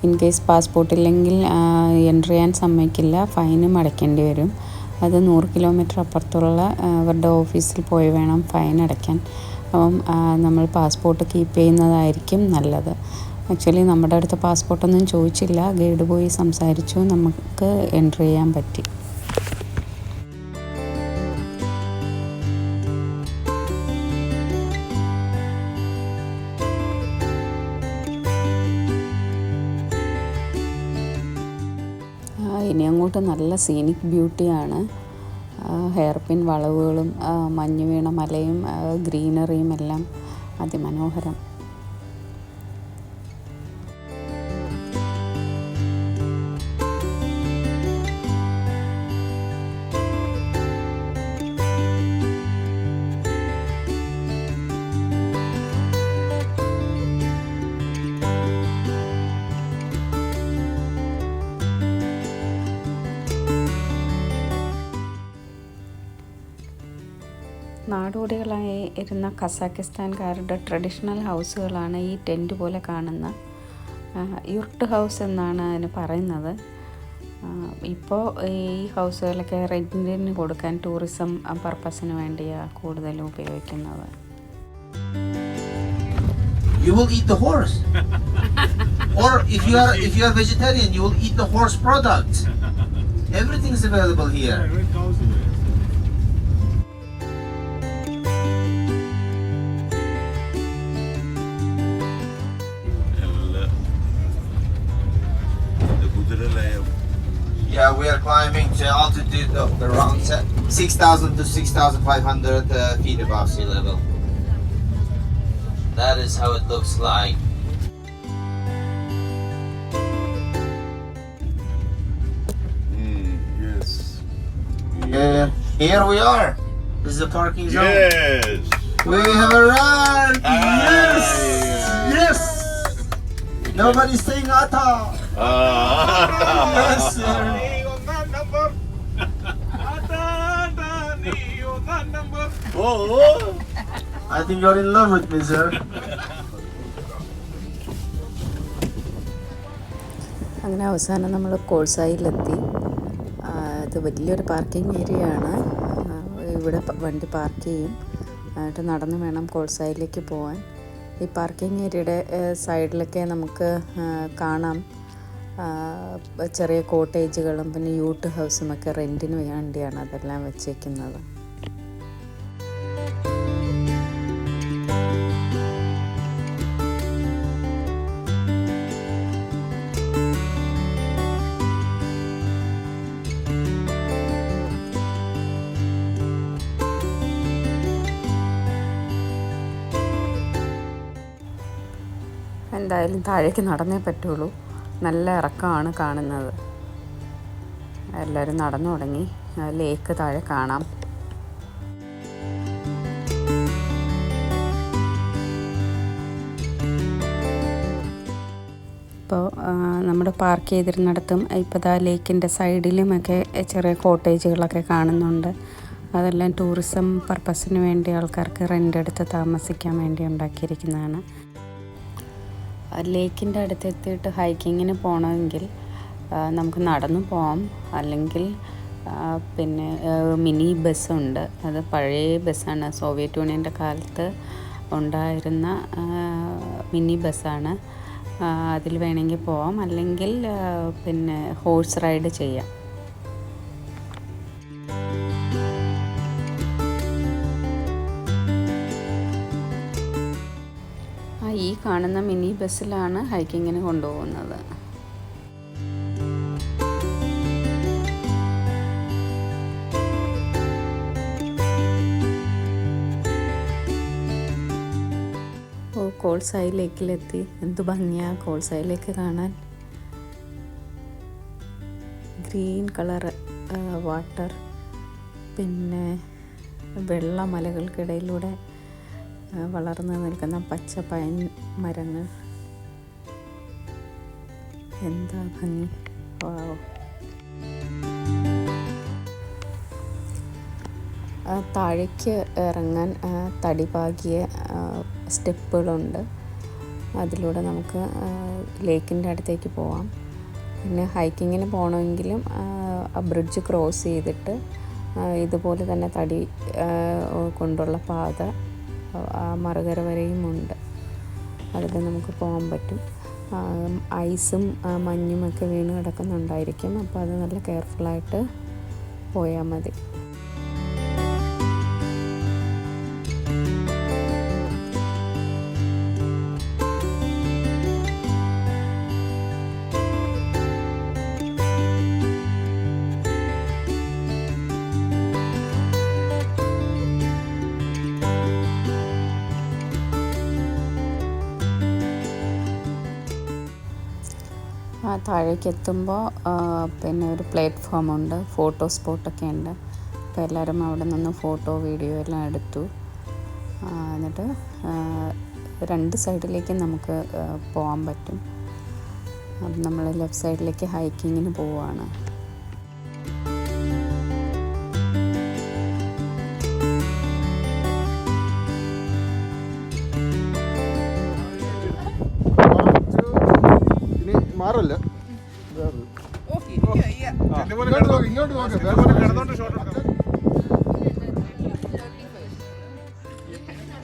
ഇൻ കേസ് പാസ്പോർട്ട് ഇല്ലെങ്കിൽ എൻ്റർ ചെയ്യാൻ സമ്മതിക്കില്ല, ഫൈനും അടയ്ക്കേണ്ടി വരും. അത് 100 കിലോമീറ്റർ അപ്പുറത്തുള്ള അവരുടെ ഓഫീസിൽ പോയി വേണം ഫൈൻ അടയ്ക്കാൻ. അപ്പം നമ്മൾ പാസ്പോർട്ട് കീപ്പ് ചെയ്യുന്നതായിരിക്കും നല്ലത്. ആക്ച്വലി നമ്മുടെ അടുത്ത് പാസ്പോർട്ടൊന്നും ചോദിച്ചില്ല, ഗൈഡ് പോയി സംസാരിച്ചു, നമുക്ക് എൻ്റർ ചെയ്യാൻ പറ്റി. ഇനി അങ്ങോട്ട് നല്ല സീനിക് ബ്യൂട്ടിയാണ്. ഹെയർ പിൻ വളവുകളും മഞ്ഞ് വീണ മലയും ഗ്രീനറിയും എല്ലാം അതിമനോഹരം. നാടോടികളായി ഇരുന്ന കസാക്കിസ്ഥാൻകാരുടെ ട്രഡീഷണൽ ഹൗസുകളാണ് ഈ ടെൻറ്റ് പോലെ കാണുന്ന യുർട്ട് ഹൗസ് എന്നാണ് അതിന് പറയുന്നത്. ഇപ്പോൾ ഈ ഹൗസുകളൊക്കെ റെൻറ്റിന് കൊടുക്കാൻ ടൂറിസം പർപ്പസിന് വേണ്ടിയാണ് കൂടുതലും ഉപയോഗിക്കുന്നത്. You will eat the horse. Or if you are vegetarian, you will eat the horse products. Everything is available here. Yeah, we are climbing to altitude of around 6,000 to 6,500 feet above sea level. That is how it looks like. Yes. Yeah, here we are. This is the parking zone. Yes. We have arrived. Yes. Yes. Nobody's saying Ata. Yes, sir. Oh. I think you're in love with me, sir. അങ്ങനെ അവസാനം നമ്മൾ കോൾസായിലെത്തി. ഇത് വലിയൊരു parking area ആണ്. ഇവിടെ വണ്ടി park ചെയ്യും, എന്നിട്ട് നടന്ന് വേണം കോൾസായിലേക്ക് പോകാൻ. ഈ പാർക്കിംഗ് ഏരിയയുടെ സൈഡിലൊക്കെ നമുക്ക് കാണാം ചെറിയ കോട്ടേജുകളും പിന്നെ യൂട്ട് ഹൗസും ഒക്കെ റെൻറ്റിന് വേണ്ടിയാണ് അതെല്ലാം വെച്ചേക്കുന്നത്. എന്തായാലും താഴേക്ക് നടന്നേ പറ്റുള്ളൂ, നല്ല ഇറക്കമാണ് കാണുന്നത്. എല്ലാവരും നടന്നു തുടങ്ങി. ലേക്ക് താഴെ കാണാം. ഇപ്പോൾ നമ്മൾ പാർക്ക് ചെയ്തിരുന്നിടത്തും ഇപ്പോൾ ലേക്കിൻ്റെ സൈഡിലുമൊക്കെ ചെറിയ കോട്ടേജുകളൊക്കെ കാണുന്നുണ്ട്. അതെല്ലാം ടൂറിസം പർപ്പസിന് വേണ്ടി ആൾക്കാർക്ക് റെൻ്റ് എടുത്ത് താമസിക്കാൻ വേണ്ടി ഉണ്ടാക്കിയിരിക്കുന്നതാണ്. ലേക്കിൻ്റെ അടുത്തെത്തിയിട്ട് ഹൈക്കിങ്ങിന് പോകണമെങ്കിൽ നമുക്ക് നടന്നു പോകാം, അല്ലെങ്കിൽ പിന്നെ മിനി ബസ്സുണ്ട്. അത് പഴയ ബസ്സാണ്, സോവിയറ്റ് യൂണിയൻ്റെ കാലത്ത് ഉണ്ടായിരുന്ന മിനി ബസ്സാണ്. അതിൽ വേണമെങ്കിൽ പോവാം, അല്ലെങ്കിൽ പിന്നെ ഹോഴ്സ് റൈഡ് ചെയ്യാം. ഈ കാണുന്ന മിനി ബസ്സിലാണ് ഹൈക്കിങ്ങിന് കൊണ്ടുപോകുന്നത്. കോൾസായി ലേക്കിലെത്തി. എന്ത് ഭംഗിയാ കോൾസായി ലേക്ക് കാണാൻ. ഗ്രീൻ കളർ വാട്ടർ, പിന്നെ വെള്ള മലകൾക്കിടയിലൂടെ വളർന്നു നിൽക്കുന്ന പച്ച പൈൻ മരങ്ങൾ. എന്താ ഭംഗി! വാവ്! താഴേക്ക് ഇറങ്ങാൻ തടി പാകിയ സ്റ്റെപ്പുകളുണ്ട്. അതിലൂടെ നമുക്ക് ലേക്കിൻ്റെ അടുത്തേക്ക് പോവാം. പിന്നെ ഹൈക്കിങ്ങിന് പോകണമെങ്കിലും ആ ബ്രിഡ്ജ് ക്രോസ് ചെയ്തിട്ട് ഇതുപോലെ തന്നെ തടി കൊണ്ടുള്ള പാത മറുകര വരെയും ഉണ്ട്. അതിൽ നമുക്ക് പോകാൻ പറ്റും. ഐസും മഞ്ഞുമൊക്കെ വീണ് കിടക്കുന്നുണ്ടായിരിക്കും. അപ്പോൾ അത് നല്ല കെയർഫുള്ളായിട്ട് പോയാൽ മതി. താഴേക്ക് എത്തുമ്പോൾ പിന്നെ ഒരു പ്ലാറ്റ്ഫോം ഉണ്ട്, ഫോട്ടോ സ്പോട്ടൊക്കെ ഉണ്ട്. അപ്പോൾ എല്ലാവരും അവിടെ നിന്ന് ഫോട്ടോ വീഡിയോ എല്ലാം എടുത്തു. എന്നിട്ട് 2 സൈഡിലേക്കും നമുക്ക് പോകാൻ പറ്റും. അപ്പം നമ്മൾ ലെഫ്റ്റ് സൈഡിലേക്ക് ഹൈക്കിങ്ങിന് പോവുകയാണ്. മാറല്ല ഇങ്ങോട്ട് നോക്ക്. കിടന്നോണ്ട് ഷോട്ട് എടുക്കാം.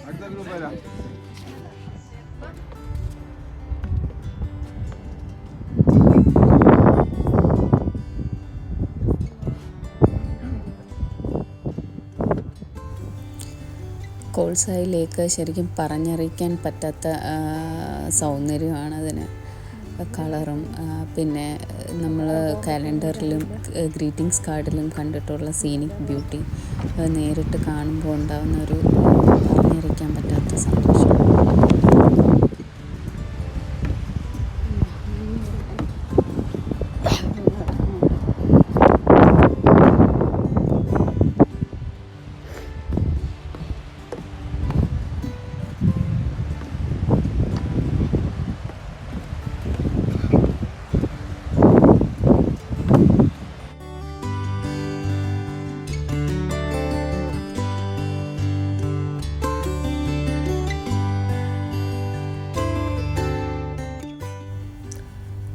അടുത്ത ഗ്രൂപ്പ് വരാം. കോൾസായി ലേക്ക് ശരിക്കും പറഞ്ഞറിയിക്കാൻ പറ്റാത്ത സൗന്ദര്യമാണ് അതിന്. കളറും പിന്നെ നമ്മൾ കാലണ്ടറിലും ഗ്രീറ്റിംഗ്സ് കാർഡിലും കണ്ടിട്ടുള്ള സീനിക് ബ്യൂട്ടി നേരിട്ട് കാണുമ്പോൾ ഉണ്ടാകുന്ന ഒരു പറഞ്ഞറിയിക്കാൻ പറ്റാത്ത സന്തോഷം.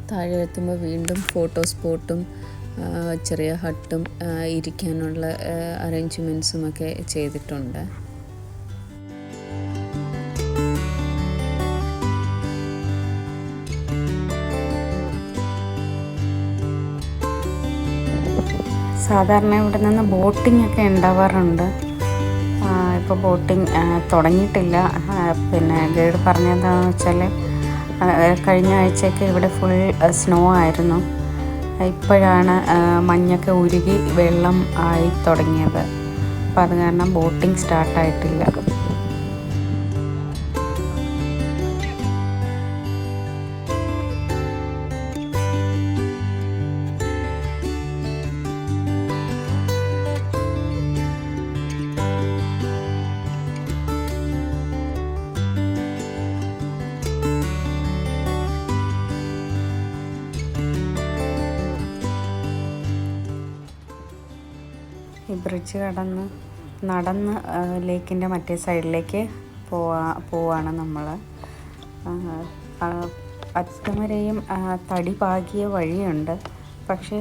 താഴെ എത്തുമ്പോൾ വീണ്ടും ഫോട്ടോ സ്പോട്ടും ചെറിയ ഹട്ടും ഇരിക്കാനുള്ള അറേഞ്ച്മെൻറ്റ്സും ഒക്കെ ചെയ്തിട്ടുണ്ട്. സാധാരണ ഇവിടെ നിന്ന് ബോട്ടിംഗ് ഒക്കെ ഉണ്ടാവാറുണ്ട്. ഇപ്പോൾ ബോട്ടിംഗ് തുടങ്ങിയിട്ടില്ല. പിന്നെ ഗൈഡ് പറഞ്ഞതെന്താണെന്ന് വെച്ചാൽ കഴിഞ്ഞ ആഴ്ചയൊക്കെ ഇവിടെ ഫുൾ സ്നോ ആയിരുന്നു. ഇപ്പോഴാണ് മഞ്ഞൊക്കെ ഉരുകി വെള്ളം ആയി തുടങ്ങിയത്. അപ്പോൾ അത് കാരണം ബോട്ടിംഗ് സ്റ്റാർട്ടായിട്ടില്ല. ഈ ബ്രിഡ്ജ് നടന്ന് ലേക്കിൻ്റെ മറ്റേ സൈഡിലേക്ക് പോവാണ് നമ്മൾ. അറ്റം വരെയും തടി പാകിയ വഴിയുണ്ട്. പക്ഷേ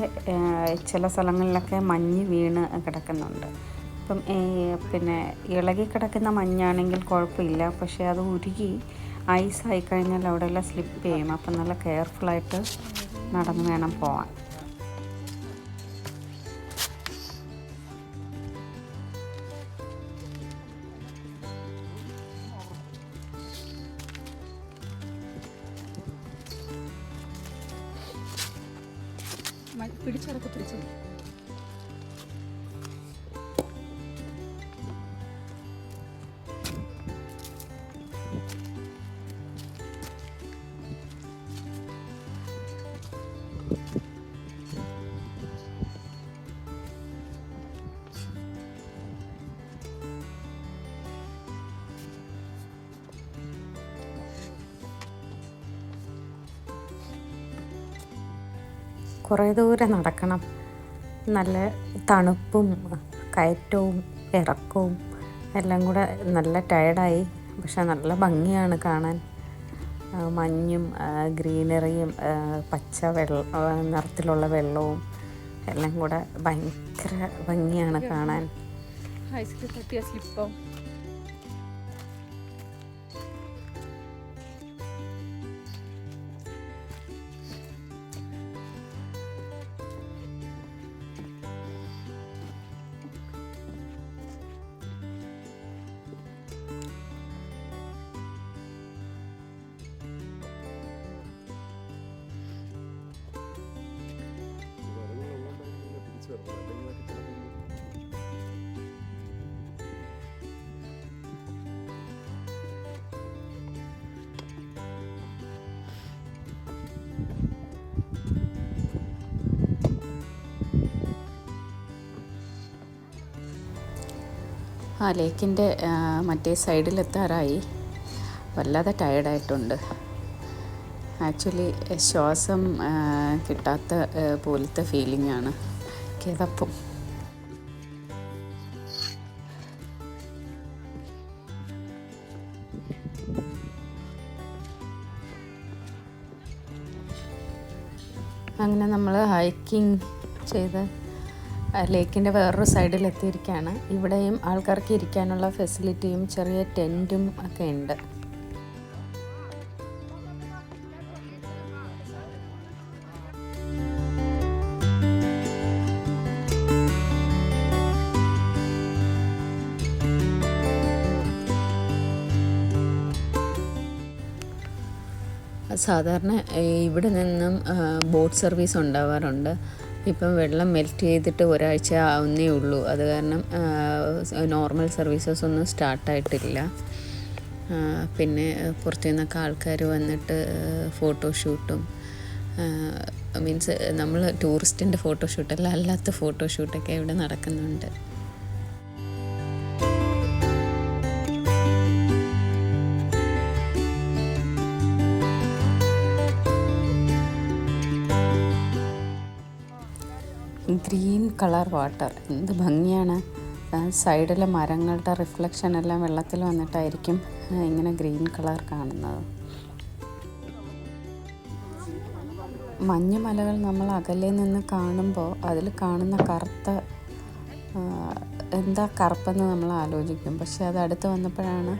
ചില സ്ഥലങ്ങളിലൊക്കെ മഞ്ഞ് വീണ് കിടക്കുന്നുണ്ട്. ഇപ്പം പിന്നെ ഇളകി കിടക്കുന്ന മഞ്ഞാണെങ്കിൽ കുഴപ്പമില്ല. പക്ഷേ അത് ഉരുകി ഐസായി കഴിഞ്ഞാൽ അവിടെയെല്ലാം സ്ലിപ്പ് ചെയ്യും. അപ്പം നല്ല കെയർഫുള്ളായിട്ട് നടന്ന് വേണം പോവാൻ. പിടിച്ചടക്ക് പിടിച്ചു. കുറേ ദൂരം നടക്കണം. നല്ല തണുപ്പും കയറ്റവും ഇറക്കവും എല്ലാം കൂടെ നല്ല ടയർഡായി. പക്ഷെ നല്ല ഭംഗിയാണ് കാണാൻ. മഞ്ഞും ഗ്രീനറിയും പച്ച നിറത്തിലുള്ള വെള്ളവും എല്ലാം കൂടെ ഭയങ്കര ഭംഗിയാണ് കാണാൻ. ഐസ്ക്രീം തട്ടിയ സ്ലിപ്പം. ആ ലേക്കിൻ്റെ മറ്റേ സൈഡിലെത്താറായി. വല്ലാതെ ടയർഡായിട്ടുണ്ട്. ആക്ച്വലി ശ്വാസം കിട്ടാത്ത പോലത്തെ ഫീലിംഗാണ്, കിതപ്പും. അങ്ങനെ നമ്മൾ ഹൈക്കിംഗ് ചെയ്ത് ലേക്കിൻ്റെ വേറൊരു സൈഡിലെത്തിയിരിക്കുകയാണ്. ഇവിടെയും ആൾക്കാർക്ക് ഇരിക്കാനുള്ള ഫെസിലിറ്റിയും ചെറിയ ടെൻറ്റും ഒക്കെ ഉണ്ട്. സാധാരണ ഇവിടെ നിന്നും ബോട്ട് സർവീസ് ഉണ്ടാവാറുണ്ട്. ഇപ്പം വെള്ളം മെൽറ്റ് ചെയ്തിട്ട് ഒരാഴ്ച ആവുന്നേ ഉള്ളൂ. അത് കാരണം നോർമൽ സർവീസസ് ഒന്നും സ്റ്റാർട്ടായിട്ടില്ല. പിന്നെ പുറത്തു നിന്നൊക്കെ ആൾക്കാർ വന്നിട്ട് ഫോട്ടോഷൂട്ടും, മീൻസ് നമ്മൾ ടൂറിസ്റ്റിൻ്റെ ഫോട്ടോഷൂട്ടല്ല, അല്ലാത്ത ഫോട്ടോഷൂട്ടൊക്കെ ഇവിടെ നടക്കുന്നുണ്ട്. ഗ്രീൻ കളർ വാട്ടർ, എന്ത് ഭംഗിയാണ്. സൈഡിലെ മരങ്ങളുടെ റിഫ്ലക്ഷൻ എല്ലാം വെള്ളത്തിൽ വന്നിട്ടായിരിക്കും ഇങ്ങനെ ഗ്രീൻ കളർ കാണുന്നത്. മഞ്ഞുമലകൾ നമ്മൾ അകലെ നിന്ന് കാണുമ്പോൾ അതിൽ കാണുന്ന കറുത്ത എന്താ കറുപ്പെന്ന് നമ്മൾ ആലോചിക്കും. പക്ഷെ അത് അടുത്ത് വന്നപ്പോഴാണ്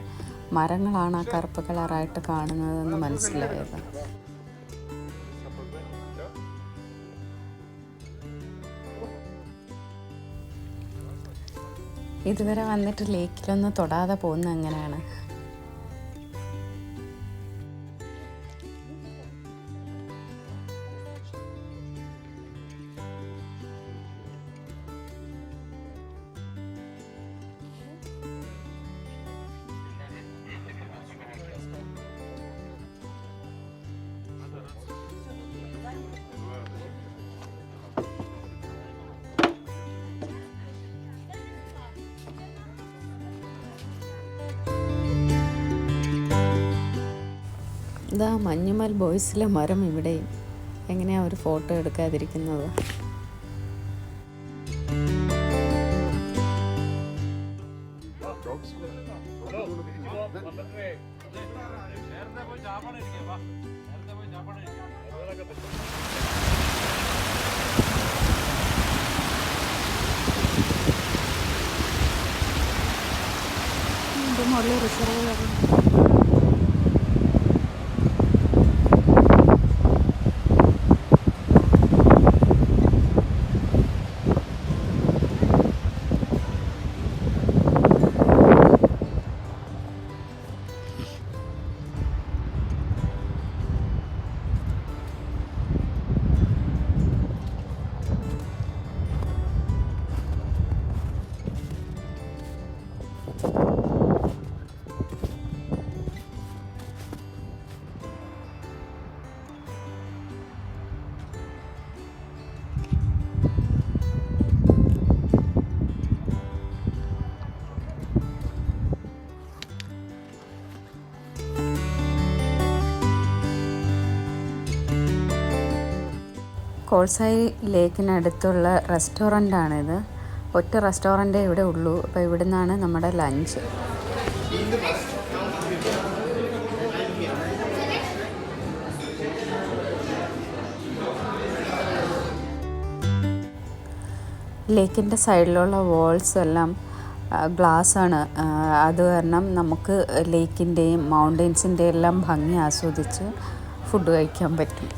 മരങ്ങളാണ് ആ കറുപ്പ് കളറായിട്ട് കാണുന്നതെന്ന് മനസ്സിലായത്. ഇതുവരെ വന്നിട്ട് ലേക്കിലൊന്നും തൊടാതെ പോകുന്നത് എങ്ങനെയാണ്? ഇതാ മഞ്ഞുമൽ ബോയ്സിലെ മരം ഇവിടെയും. എങ്ങനെയാണ് ഒരു ഫോട്ടോ എടുക്കാതിരിക്കുന്നത്? മുകളിൽ റിസർവ് വരുന്നു. കോൾസായി ലേക്കിനടുത്തുള്ള റെസ്റ്റോറൻ്റാണിത്. ഒറ്റ റെസ്റ്റോറൻറ്റേ ഇവിടെ ഉള്ളൂ. അപ്പോൾ ഇവിടെ നിന്നാണ് നമ്മുടെ ലഞ്ച്. ലേക്കിൻ്റെ സൈഡിലുള്ള വാൾസ് എല്ലാം ഗ്ലാസ്സാണ്. അത് കാരണം നമുക്ക് ലേക്കിൻ്റെയും മൗണ്ടെയ്ൻസിൻ്റെയും എല്ലാം ഭംഗി ആസ്വദിച്ച് ഫുഡ് കഴിക്കാൻ പറ്റും.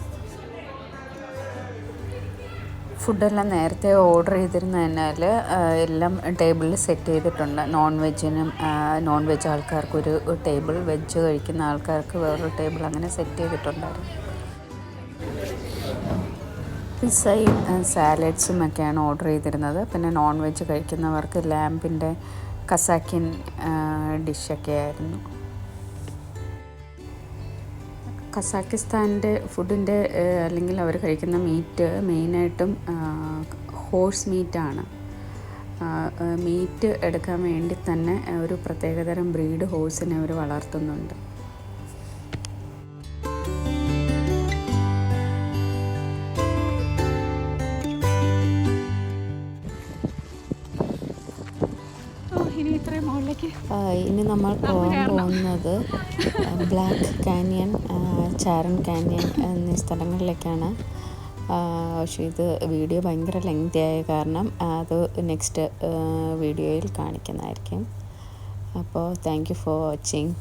ഫുഡെല്ലാം നേരത്തെ ഓർഡർ ചെയ്തിരുന്നതിനാൽ എല്ലാം ടേബിളിൽ സെറ്റ് ചെയ്തിട്ടുണ്ട്. നോൺ വെജ് ആൾക്കാർക്കൊരു ടേബിൾ, വെജ് കഴിക്കുന്ന ആൾക്കാർക്ക് വേറൊരു ടേബിൾ, അങ്ങനെ സെറ്റ് ചെയ്തിട്ടുണ്ടായിരുന്നു. പിസ്സയും സാലഡ്സും ഒക്കെയാണ് ഓർഡർ ചെയ്തിരുന്നത്. പിന്നെ നോൺ വെജ് കഴിക്കുന്നവർക്ക് ലാമ്പിൻ്റെ കസാക്കിൻ ഡിഷൊക്കെ ആയിരുന്നു. കസാക്കിസ്ഥാൻ്റെ ഫുഡിൻ്റെ അല്ലെങ്കിൽ അവർ കഴിക്കുന്ന മീറ്റ് മെയിനായിട്ടും ഹോഴ്സ് മീറ്റാണ്. മീറ്റ് എടുക്കാൻ വേണ്ടി തന്നെ ഒരു പ്രത്യേകതരം ബ്രീഡ് ഹോഴ്സിനെ അവർ വളർത്തുന്നുണ്ട്. ഇനി നമ്മൾ പോകാൻ പോകുന്നത് ബ്ലാക്ക് കാനിയൻ, ചാരൻ കാനിയൻ എന്നീ സ്ഥലങ്ങളിലേക്കാണ്. പക്ഷേ ഇത് വീഡിയോ ഭയങ്കര ലെങ്തി ആയ കാരണം അത് നെക്സ്റ്റ് വീഡിയോയിൽ കാണിക്കുന്നതായിരിക്കും. അപ്പോൾ താങ്ക് യു ഫോർ വാച്ചിങ്.